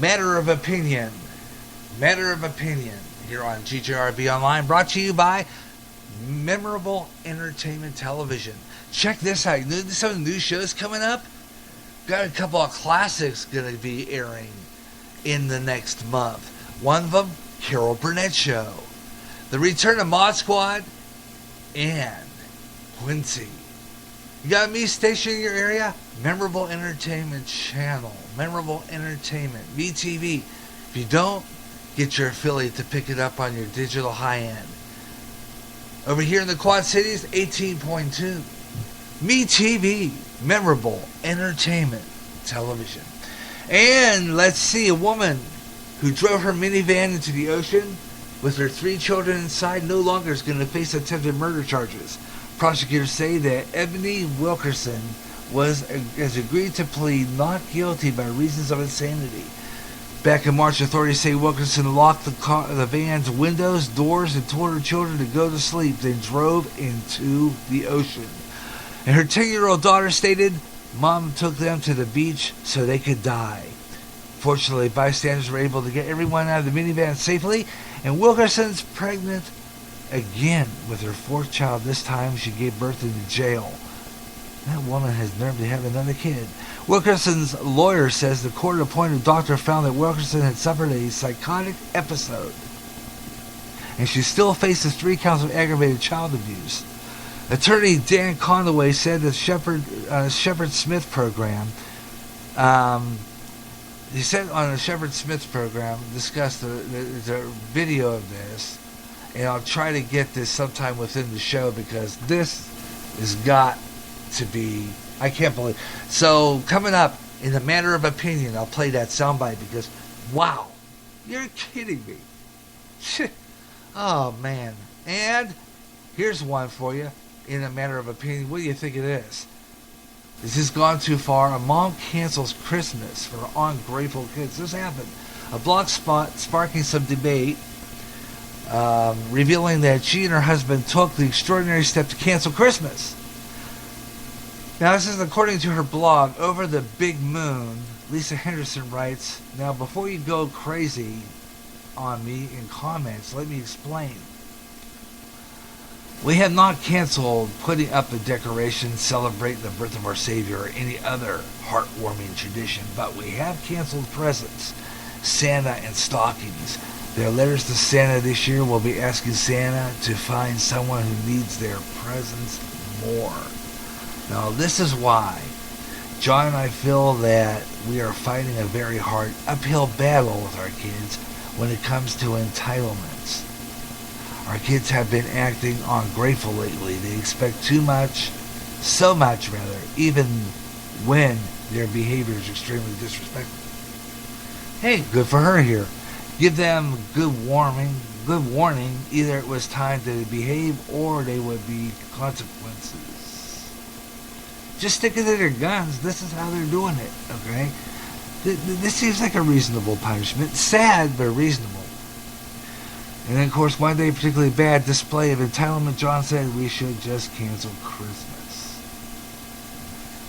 Matter of Opinion. Matter of Opinion here on GJRB Online, brought to you by Memorable Entertainment Television. Check this out. Some of the new shows coming up. Got a couple of classics going to be airing in the next month. One of them, Carol Burnett Show. The Return of Mod Squad and Quincy. You got a me station in your area? Memorable Entertainment Channel. Memorable Entertainment. VTV. If you don't, get your affiliate to pick it up on your digital high end. Over here in the Quad Cities, 18.2. MeTV. Memorable Entertainment Television. And let's see, a woman who drove her minivan into the ocean with her 3 children inside no longer is going to face attempted murder charges. Prosecutors say that Ebony Wilkerson has agreed to plead not guilty by reasons of insanity. Back in March, authorities say Wilkerson locked the van's windows, doors, and told her children to go to sleep, then drove into the ocean. And her 10-year-old daughter stated, "Mom took them to the beach so they could die." Fortunately, bystanders were able to get everyone out of the minivan safely, and Wilkerson's pregnant again with her 4th child. This time she gave birth in the jail. That woman has nerve to have another kid. Wilkerson's lawyer says the court-appointed doctor found that Wilkerson had suffered a psychotic episode, and she still faces 3 counts of aggravated child abuse. Attorney Dan Conaway said the Shepard Smith program, he said on the Shepard Smith program, discussed the video of this, and I'll try to get this sometime within the show because this has got to be, I can't believe. So coming up in the Matter of Opinion, I'll play that soundbite because, wow, you're kidding me. Oh man. And here's one for you in a Matter of Opinion. What do you think it is? Has this gone too far? A mom cancels Christmas for ungrateful kids. This happened. A blog spot sparking some debate, revealing that she and her husband took the extraordinary step to cancel Christmas. Now, this is according to her blog, Over the Big Moon. Lisa Henderson writes, "Now, before you go crazy on me in comments, let me explain. We have not canceled putting up the decorations celebrating the birth of our Savior or any other heartwarming tradition, but we have canceled presents, Santa and stockings. Their letters to Santa this year will be asking Santa to find someone who needs their presents more." Now, this is why John and I feel that we are fighting a very hard uphill battle with our kids when it comes to entitlements. Our kids have been acting ungrateful lately. They expect too much, so much rather, even when their behavior is extremely disrespectful. Hey, good for her here. Give them good warning. Either it was time to behave or they would be consequences. Just sticking to their guns. This is how they're doing it, okay? This seems like a reasonable punishment. Sad, but reasonable. And then, of course, one day, particularly bad display of entitlement, John said we should just cancel Christmas.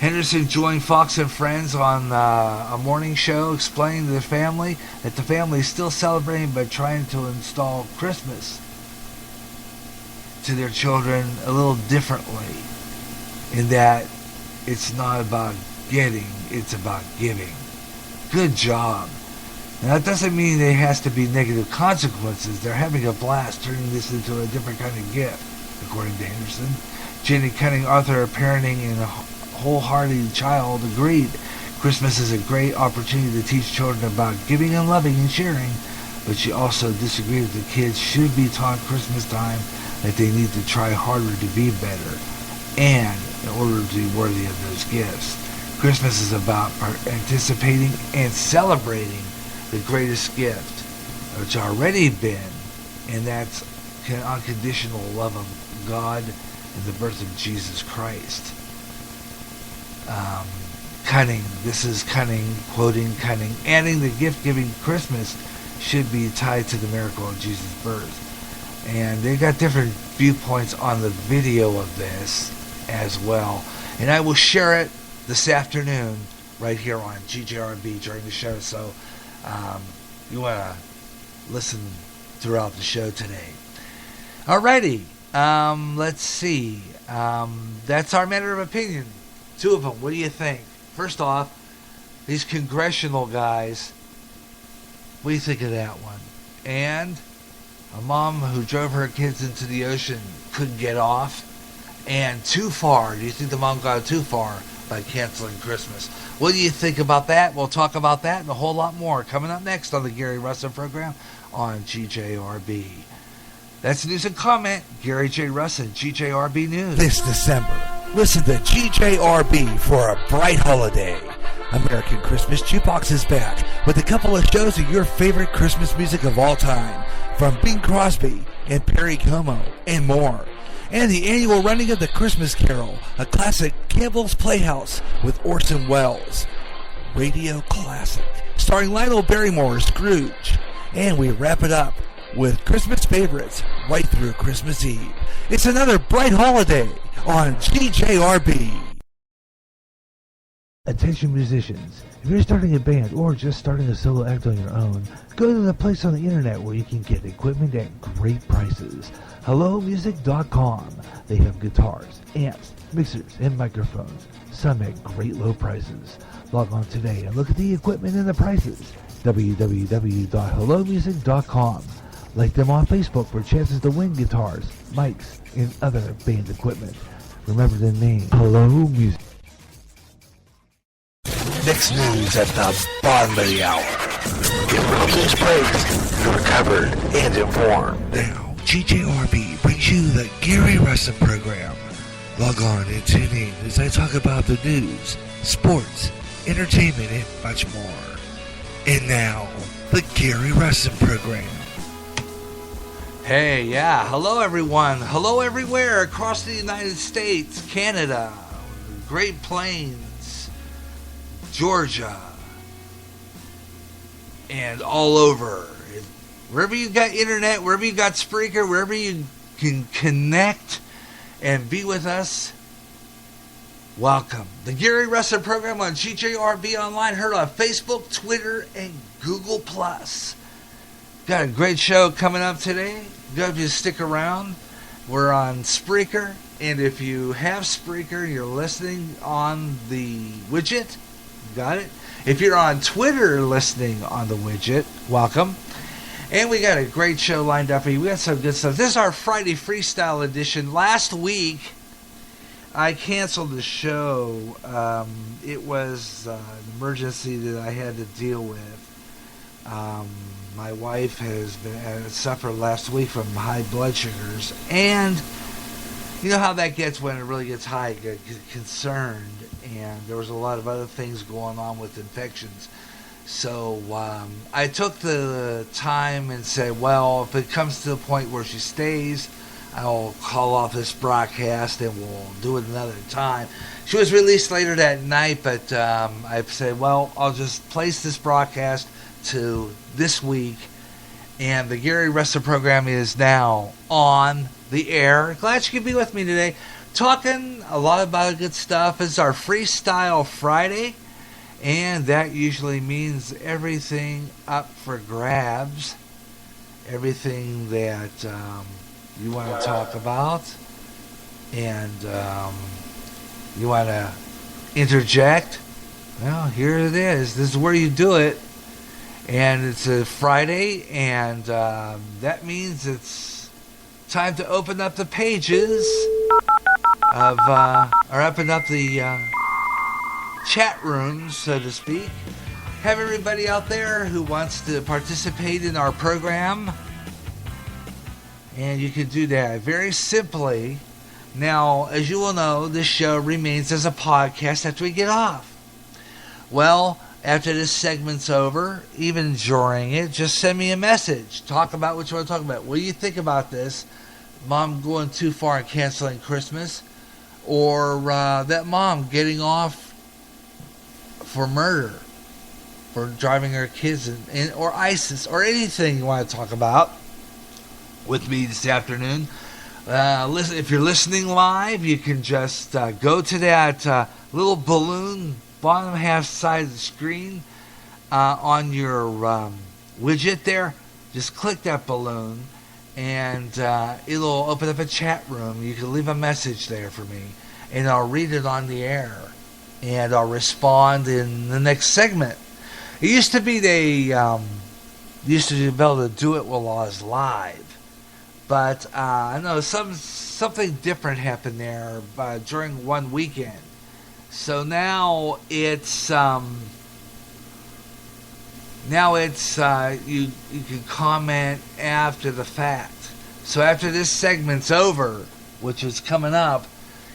Henderson joined Fox and Friends on a morning show, explaining to the family that the family is still celebrating but trying to install Christmas to their children a little differently, in that it's not about getting, it's about giving. Good job. Now, that doesn't mean there has to be negative consequences. They're having a blast turning this into a different kind of gift, according to Henderson. Jenny Cunning, author of Parenting and a Wholehearted Child, agreed. Christmas is a great opportunity to teach children about giving and loving and sharing, but she also disagreed that the kids should be taught Christmas time that they need to try harder to be better, and in order to be worthy of those gifts. Christmas is about anticipating and celebrating the greatest gift, which already been, and that's unconditional love of God and the birth of Jesus Christ. Cunning, this is Cunning, quoting Cunning, adding the gift-giving Christmas should be tied to the miracle of Jesus' birth. And they got different viewpoints on the video of this as well. And I will share it this afternoon right here on GJRB during the show. So You want to listen throughout the show today. Alrighty, let's see. That's our matter of opinion. 2 of them. What do you think? First off, these congressional guys. What do you think of that one? And a mom who drove her kids into the ocean couldn't get off. And too far. Do you think the mom got too far by canceling Christmas? What do you think about that? We'll talk about that and a whole lot more coming up next on the Gary Russen Program on GJRB. That's news and comment. Gary J. Russen, GJRB News. This December, listen to GJRB for a bright holiday. American Christmas Jukebox is back with a couple of shows of your favorite Christmas music of all time, from Bing Crosby and Perry Como and more. And the annual running of the Christmas Carol, a classic Campbell's Playhouse with Orson Welles. Radio classic, starring Lionel Barrymore's Scrooge. And we wrap it up with Christmas favorites right through Christmas Eve. It's another bright holiday on GJRB. Attention musicians, if you're starting a band or just starting a solo act on your own, go to the place on the internet where you can get equipment at great prices. HelloMusic.com. They have guitars, amps, mixers, and microphones, some at great low prices. Log on today and look at the equipment and the prices. www.hellomusic.com. Like them on Facebook for chances to win guitars, mics, and other band equipment. Remember the name, Hello Music. Next news at the bottom of the hour. Get from this place, you're covered and informed. Now, GJRB brings you the Gary Russen Program. Log on and tune in as I talk about the news, sports, entertainment, and much more. And now, the Gary Russen Program. Hey, yeah. Hello, everyone. Hello, everywhere across the United States, Canada, Great Plains, Georgia, and all over. Wherever you got internet, wherever you got Spreaker, wherever you can connect and be with us, welcome. The Gary Russen Program on GJRB Online, heard on Facebook, Twitter, and Google+. Got a great show coming up today. Hope you stick around. We're on Spreaker, and if you have Spreaker, you're listening on the widget, got it? If you're on Twitter listening on the widget, welcome. And we got a great show lined up for you. We got some good stuff. This is our Friday Freestyle edition. Last week, I canceled the show. It was an emergency that I had to deal with. My wife has suffered last week from high blood sugars, and you know how that gets when it really gets high. You get concerned, and there was a lot of other things going on with infections. So I took the time and said, well, if it comes to the point where she stays, I'll call off this broadcast and we'll do it another time. She was released later that night, but I said, well, I'll just place this broadcast to this week, and the Gary Russen Program is now on the air. Glad you could be with me today, talking a lot about good stuff. It's our Freestyle Friday, and that usually means everything up for grabs, everything that you want to talk about, and you want to interject. Well, here it is. This is where you do it. And it's a Friday, and that means it's time to open up the pages of, or open up the chat rooms, so to speak. Have everybody out there who wants to participate in our program, and you can do that very simply. Now, as you will know, this show remains as a podcast after we get off. Well, after this segment's over, even during it, just send me a message. Talk about what you want to talk about. What do you think about this? Mom going too far and canceling Christmas? Or that mom getting off for murder? For driving her kids or ISIS? Or anything you want to talk about with me this afternoon. Listen, if you're listening live, you can just go to that little balloon bottom half side of the screen, on your widget there, just click that balloon, and it'll open up a chat room. You can leave a message there for me, and I'll read it on the air, and I'll respond in the next segment. It used to be they used to be able to do it while I was live, but I know something different happened there during one weekend. So now it's you can comment after the fact. So after this segment's over, which is coming up,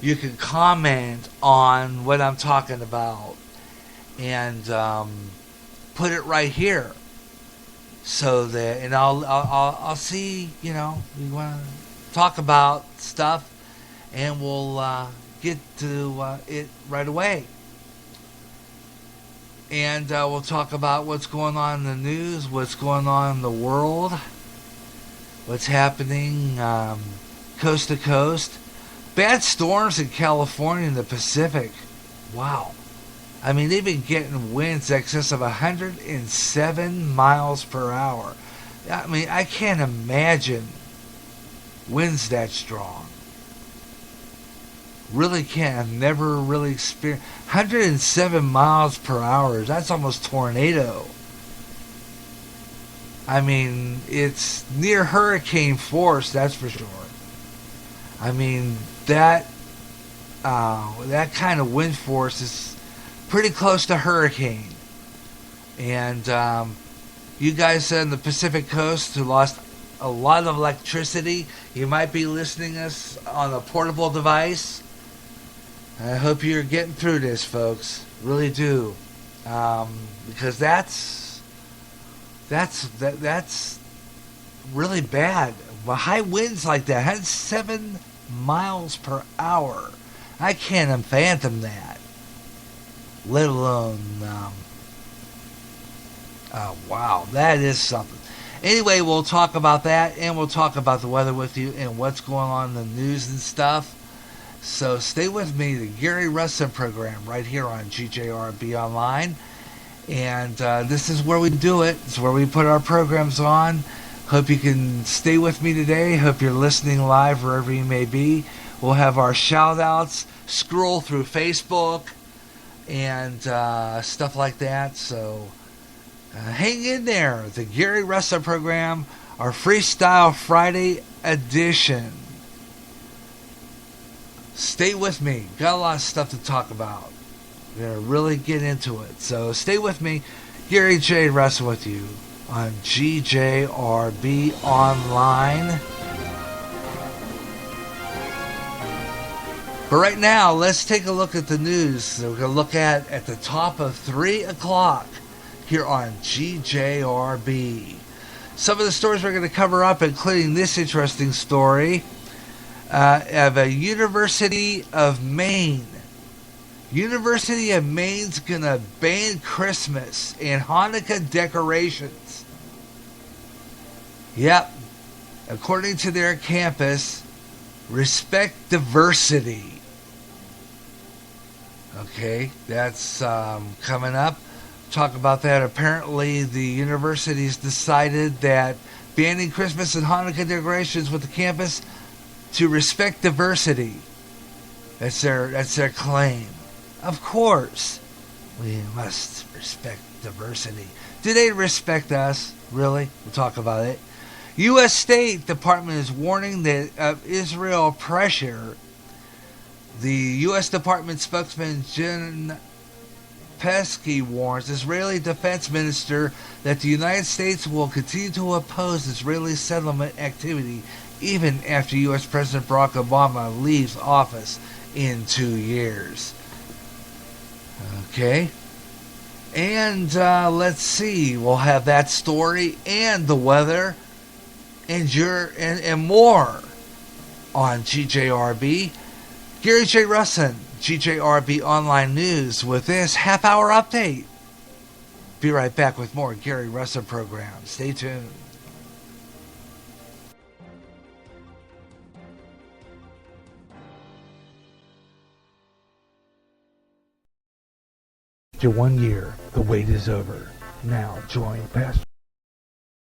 you can comment on what I'm talking about and put it right here. So that, and I'll see, you want to talk about stuff, and we'll get to it right away. And we'll talk about what's going on in the news, what's going on in the world, what's happening coast to coast. Bad storms in California and the Pacific. Wow. I mean, they've been getting winds excess of 107 miles per hour. I mean, I can't imagine winds that strong. Really can't. I've never really experienced 107 miles per hour. That's almost tornado. I mean, it's near hurricane force, that's for sure. I mean, that kind of wind force is pretty close to hurricane. And you guys on the Pacific Coast who lost a lot of electricity, you might be listening to us on a portable device. I hope you're getting through this, folks. Really do, because that's really bad. Well, high winds like that, 107 miles per hour. I can't fathom that. Let alone, oh wow, that is something. Anyway, we'll talk about that, and we'll talk about the weather with you and what's going on in the news and stuff. So stay with me, the Gary Russen Program, right here on GJRB Online. And this is where we do it. It's where we put our programs on. Hope you can stay with me today. Hope you're listening live wherever you may be. We'll have our shout-outs, scroll through Facebook, and stuff like that. So hang in there. The Gary Russen Program, our Freestyle Friday edition. Stay with me. Got a lot of stuff to talk about. We're going to really get into it. So stay with me. Gary J. Russen with you on GJRB Online. But right now, let's take a look at the news. So we're going to look at the top of 3 o'clock here on GJRB. Some of the stories we're going to cover up, including this interesting story of a University of Maine. University of Maine's going to ban Christmas and Hanukkah decorations. Yep. According to their campus, respect diversity. Okay, that's coming up. Talk about that. Apparently, the university's decided that banning Christmas and Hanukkah decorations with the campus to respect diversity. That's their claim. Of course, we must respect diversity. Do they respect us? Really? We'll talk about it. U.S. State Department is warning that of Israel pressure. The U.S. Department spokesman Jen Psaki warns Israeli Defense Minister that the United States will continue to oppose Israeli settlement activity even after U.S. President Barack Obama leaves office in 2 years. Okay. And let's see. We'll have that story and the weather and more on GJRB. Gary J. Russen, GJRB Online News, with this half-hour update. Be right back with more Gary Russen Program. Stay tuned. After 1 year, the wait is over. Now join Pastor